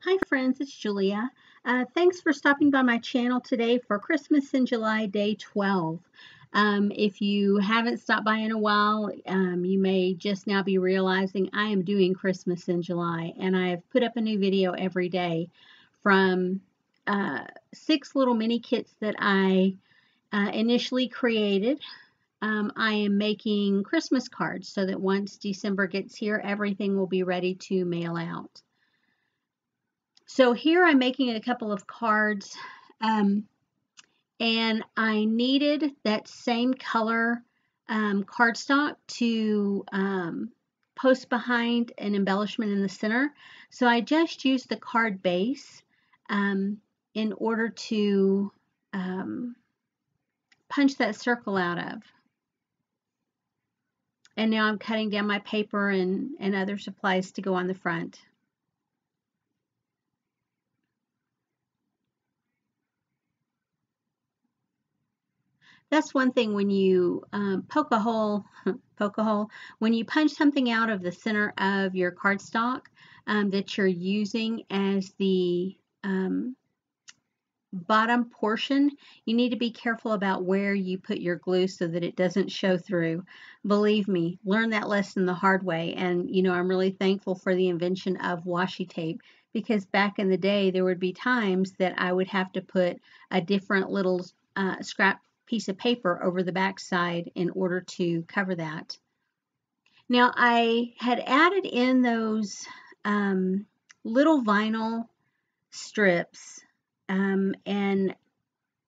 Hi friends, it's Julia. Thanks for stopping by my channel today for Christmas in July Day 12. If you haven't stopped by in a while, you may just now be realizing I am doing Christmas in July, and I've put up a new video every day from 6 little mini kits that I initially created. I am making Christmas cards so that once December gets here, everything will be ready to mail out. So here I'm making a couple of cards, and I needed that same color cardstock to post behind an embellishment in the center. So I just used the card base in order to punch that circle out of. And now I'm cutting down my paper and other supplies to go on the front. That's one thing when you poke a hole, when you punch something out of the center of your cardstock that you're using as the bottom portion, you need to be careful about where you put your glue so that it doesn't show through. Believe me, learn that lesson the hard way. And, you know, I'm really thankful for the invention of washi tape, because back in the day, there would be times that I would have to put a different little scrap piece of paper over the back side in order to cover that. Now I had added in those little vinyl strips, and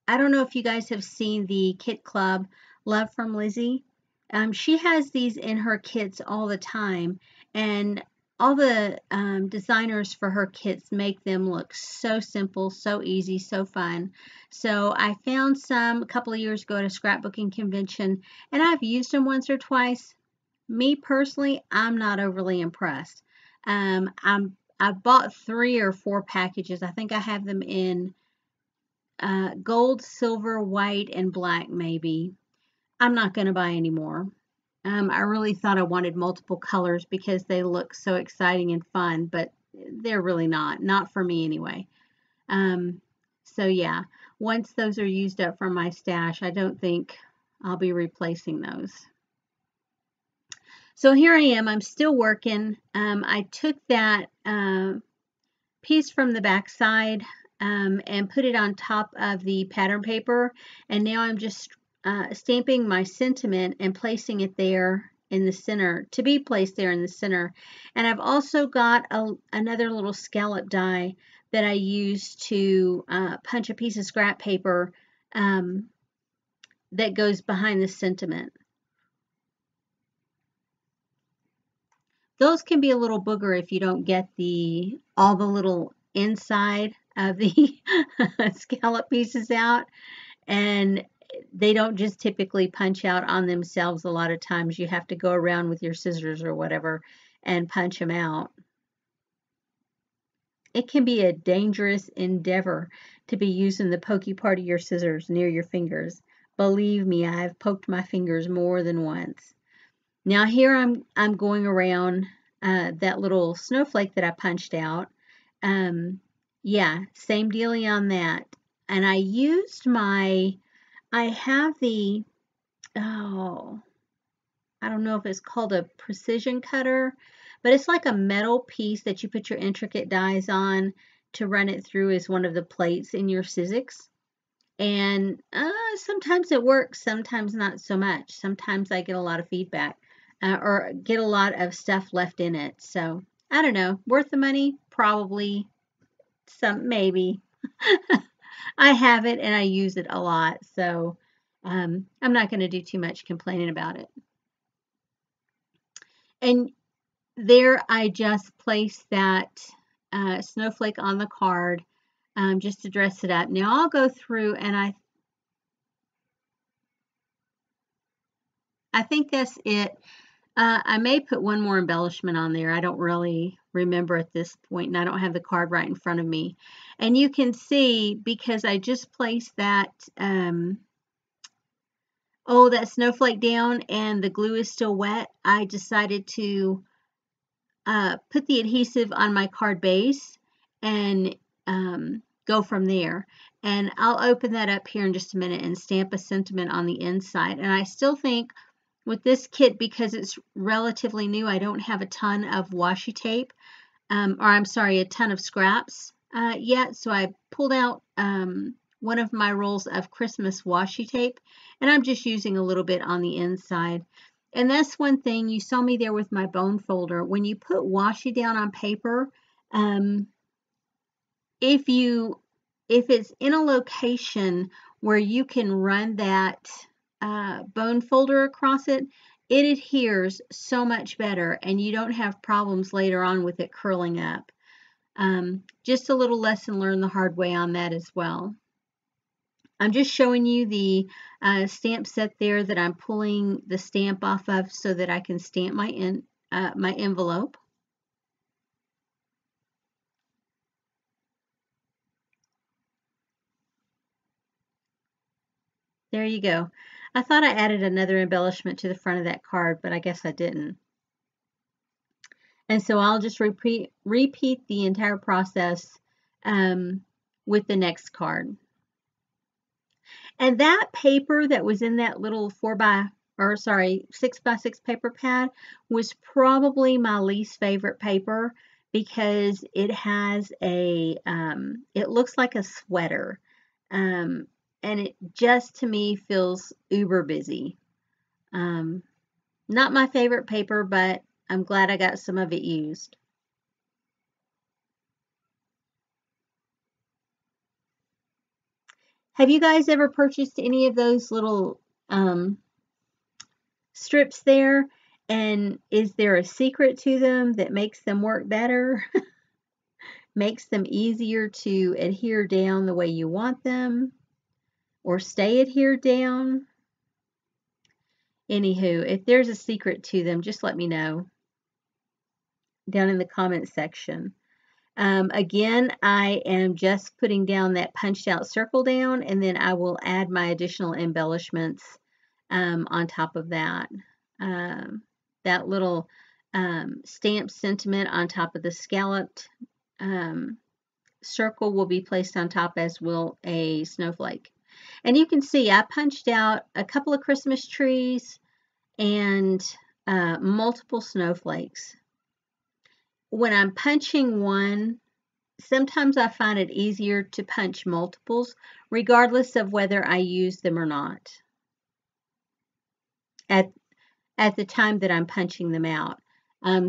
I don't know if you guys have seen the Kit Club Love from Lizzie. She has these in her kits all the time, and all the designers for her kits make them look so simple, so easy, so fun. So I found some a couple of years ago at a scrapbooking convention, and I've used them once or twice. Me personally, I'm not overly impressed. I bought 3 or 4 packages. I think I have them in gold, silver, white, and black maybe. I'm not going to buy any more. I really thought I wanted multiple colors because they look so exciting and fun, but they're really not for me anyway. So yeah, once those are used up from my stash, I don't think I'll be replacing those. So here I am, I'm still working. I took that piece from the back side and put it on top of the pattern paper, and now I'm just stamping my sentiment and placing it there in the center, to be placed there in the center. And I've also got another little scallop die that I use to punch a piece of scrap paper that goes behind the sentiment. Those can be a little booger if you don't get all the little inside of the scallop pieces out, and they don't just typically punch out on themselves. A lot of times you have to go around with your scissors or whatever and punch them out. It can be a dangerous endeavor to be using the pokey part of your scissors near your fingers. Believe me, I've poked my fingers more than once. Now here I'm going around that little snowflake that I punched out. Yeah, same dealie on that. And I used I have the, oh, I don't know if it's called a precision cutter, but it's like a metal piece that you put your intricate dies on to run it through as one of the plates in your Sizzix. And sometimes it works, sometimes not so much. Sometimes I get a lot of feedback or get a lot of stuff left in it. So I don't know, worth the money? Probably, some maybe. I have it and I use it a lot, so I'm not going to do too much complaining about it. And there I just placed that snowflake on the card just to dress it up. Now I'll go through and I think that's it. I may put one more embellishment on there. I don't really remember at this point, and I don't have the card right in front of me. And you can see, because I just placed that that snowflake down and the glue is still wet, I decided to put the adhesive on my card base and go from there. And I'll open that up here in just a minute and stamp a sentiment on the inside. And I still think with this kit, because it's relatively new, I don't have a ton of washi tape, or I'm sorry, a ton of scraps yet. So I pulled out one of my rolls of Christmas washi tape, and I'm just using a little bit on the inside. And that's one thing, you saw me there with my bone folder. When you put washi down on paper, if it's in a location where you can run that bone folder across it, it adheres so much better, and you don't have problems later on with it curling up. Just a little lesson learned the hard way on that as well. I'm just showing you the stamp set there that I'm pulling the stamp off of so that I can stamp my envelope. There you go. I thought I added another embellishment to the front of that card, but I guess I didn't. And so I'll just repeat the entire process with the next card. And that paper that was in that little 6x6 paper pad was probably my least favorite paper, because it has a, it looks like a sweater. And it just, to me, feels uber busy. Not my favorite paper, but I'm glad I got some of it used. Have you guys ever purchased any of those little strips there? And is there a secret to them that makes them work better? Makes them easier to adhere down the way you want them? Or stay adhered down? Anywho, if there's a secret to them, just let me know down in the comment section. Again, I am just putting down that punched out circle down, and then I will add my additional embellishments on top of that. That little stamped sentiment on top of the scalloped circle will be placed on top, as will a snowflake. And you can see I punched out a couple of Christmas trees and multiple snowflakes. When I'm punching one, sometimes I find it easier to punch multiples, regardless of whether I use them or not at the time that I'm punching them out.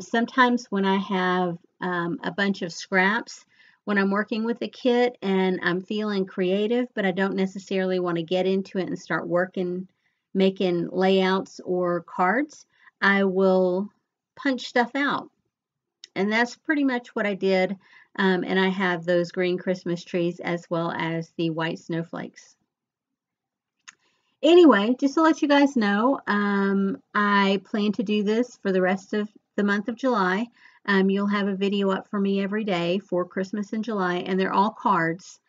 Sometimes when I have a bunch of scraps, when I'm working with a kit and I'm feeling creative, but I don't necessarily want to get into it and start working, making layouts or cards, I will punch stuff out. And that's pretty much what I did. And I have those green Christmas trees as well as the white snowflakes. Anyway, just to let you guys know, I plan to do this for the rest of the month of July. You'll have a video up for me every day for Christmas in July, and they're all cards.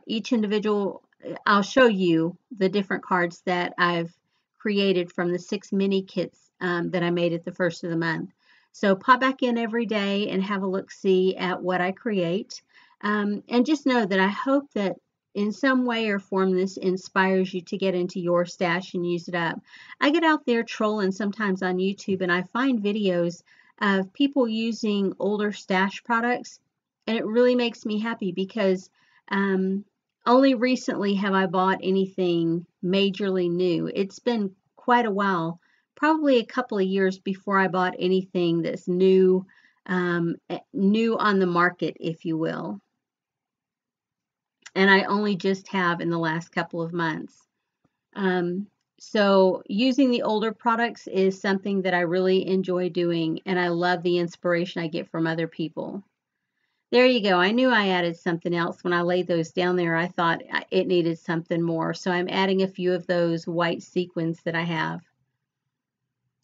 Each individual, I'll show you the different cards that I've created from the 6 mini kits that I made at the first of the month. So pop back in every day and have a look-see at what I create. And just know that I hope that in some way or form this inspires you to get into your stash and use it up. I get out there trolling sometimes on YouTube, and I find videos of people using older stash products, and it really makes me happy, because only recently have I bought anything majorly new. It's been quite a while, probably a couple of years, before I bought anything that's new, new on the market, if you will. And I only just have in the last couple of months. So using the older products is something that I really enjoy doing, and I love the inspiration I get from other people. There you go. I knew I added something else when I laid those down there. I thought it needed something more. So I'm adding a few of those white sequins that I have.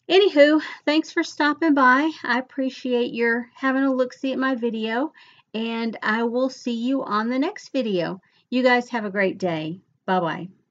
Anywho, thanks for stopping by. I appreciate your having a look-see at my video, and I will see you on the next video. You guys have a great day. Bye-bye.